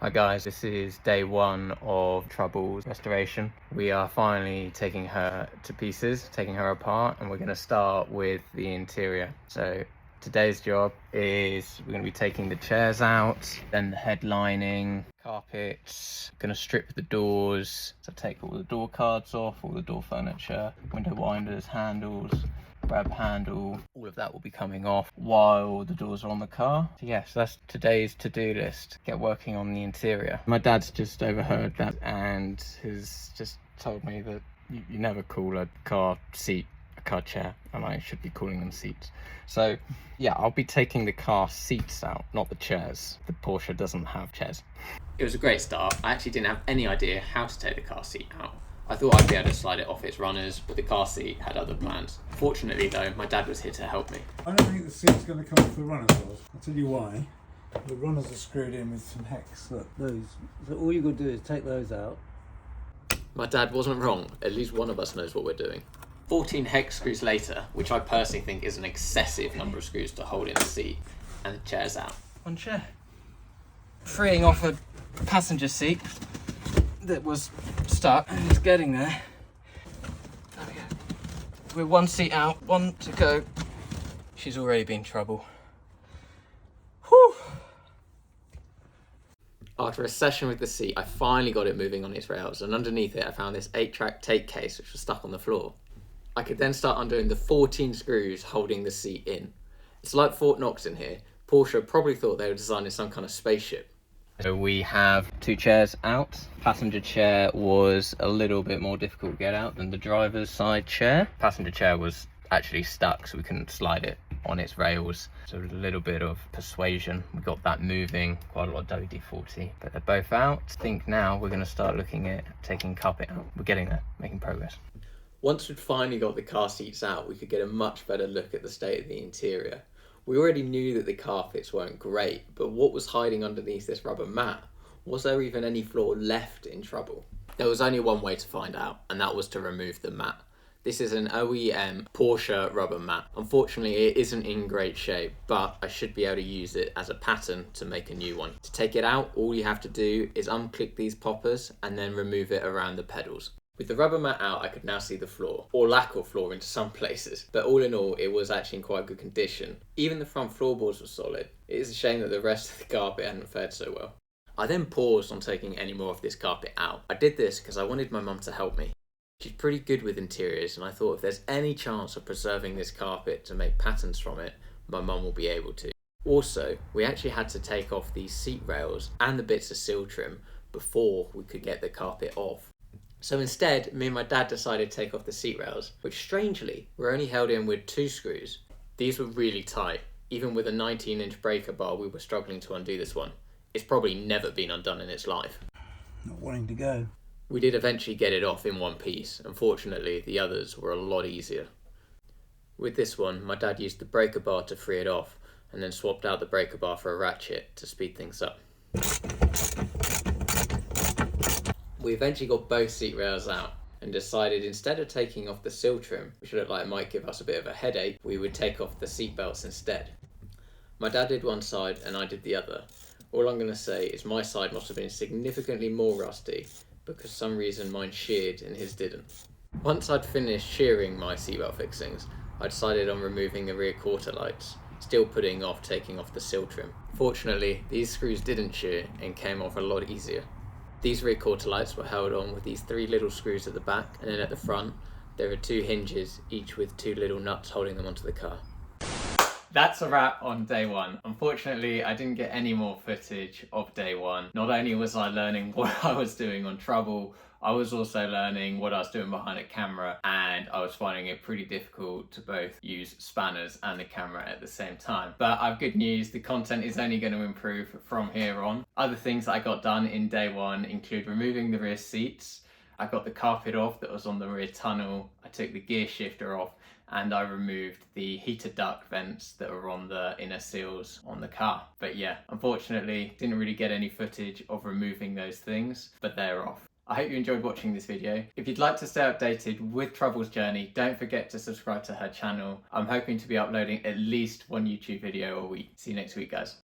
Hi guys, this is day one of Trouble's restoration. We are finally taking her to pieces, taking her apart, and we're going to start with the interior. So today's job is we're going to be taking the chairs out, then the headlining, carpets, going to strip the doors, so take all the door cards off, all the door furniture, window winders, handles, grab handle, all of that will be coming off while the doors are on the car. So yes, that's today's to-do list. Get working on the interior. My dad's just overheard that and has just told me that you never call a car seat a car chair, and I should be calling them seats. So yeah, I'll be taking the car seats out, not the chairs. The Porsche doesn't have chairs. It was a great start. I actually didn't have any idea how to take the car seat out. I thought I'd be able to slide it off its runners, but the car seat had other plans. Fortunately though, my dad was here to help me. I don't think the seat's going to come off the runners, Oz. I'll tell you why. The runners are screwed in with some hex. Look, those. So all you've got to do is take those out. My dad wasn't wrong. At least one of us knows what we're doing. 14 hex screws later, which I personally think is an excessive number of screws to hold in the seat, and the chair's out. One chair. Freeing off a passenger seat that was stuck and is getting there. There we go. We're one seat out, one to go. She's already been trouble. Whew. After a session with the seat, I finally got it moving on its rails, and underneath it I found this 8-track take case which was stuck on the floor. I could then start undoing the 14 screws holding the seat in. It's like Fort Knox in here. Porsche probably thought they were designing some kind of spaceship. So we have two chairs out. Passenger chair was a little bit more difficult to get out than the driver's side chair. Passenger chair was actually stuck, so we couldn't slide it on its rails. So a little bit of persuasion. We got that moving, quite a lot of WD-40, but they're both out. I think now we're going to start looking at taking carpet out. We're getting there, making progress. Once we'd finally got the car seats out, we could get a much better look at the state of the interior. We already knew that the carpets weren't great, but what was hiding underneath this rubber mat? Was there even any floor left in trouble? There was only one way to find out, and that was to remove the mat. This is an OEM Porsche rubber mat. Unfortunately, it isn't in great shape, but I should be able to use it as a pattern to make a new one. To take it out, all you have to do is unclick these poppers and then remove it around the pedals. With the rubber mat out, I could now see the floor, or lack of floor in some places, but all in all, it was actually in quite good condition. Even the front floorboards were solid. It is a shame that the rest of the carpet hadn't fared so well. I then paused on taking any more of this carpet out. I did this because I wanted my mum to help me. She's pretty good with interiors, and I thought if there's any chance of preserving this carpet to make patterns from it, my mum will be able to. Also, we actually had to take off these seat rails and the bits of seal trim before we could get the carpet off. So instead, me and my dad decided to take off the seat rails, which strangely were only held in with 2 screws. These were really tight. Even with a 19-inch breaker bar, we were struggling to undo this one. It's probably never been undone in its life. Not wanting to go. We did eventually get it off in one piece. Unfortunately, the others were a lot easier. With this one, my dad used the breaker bar to free it off, and then swapped out the breaker bar for a ratchet to speed things up. We eventually got both seat rails out and decided instead of taking off the seal trim, which looked like it might give us a bit of a headache, we would take off the seat belts instead. My dad did one side and I did the other. All I'm going to say is my side must have been significantly more rusty because for some reason mine sheared and his didn't. Once I'd finished shearing my seatbelt fixings, I decided on removing the rear quarter lights, still putting off taking off the seal trim. Fortunately, these screws didn't shear and came off a lot easier. These rear quarter lights were held on with these 3 little screws at the back, and then at the front there are 2 hinges, each with 2 little nuts holding them onto the car. That's a wrap on day one. Unfortunately, I didn't get any more footage of day one. Not only was I learning what I was doing on Trouble, I was also learning what I was doing behind a camera, and I was finding it pretty difficult to both use spanners and the camera at the same time. But I have good news, the content is only going to improve from here on. Other things that I got done in day one include removing the rear seats. I got the carpet off that was on the rear tunnel. I took the gear shifter off, and I removed the heater duct vents that were on the inner seals on the car. But yeah, unfortunately, didn't really get any footage of removing those things, but they're off. I hope you enjoyed watching this video. If you'd like to stay updated with Trouble's journey, don't forget to subscribe to her channel. I'm hoping to be uploading at least one YouTube video a week. See you next week, guys.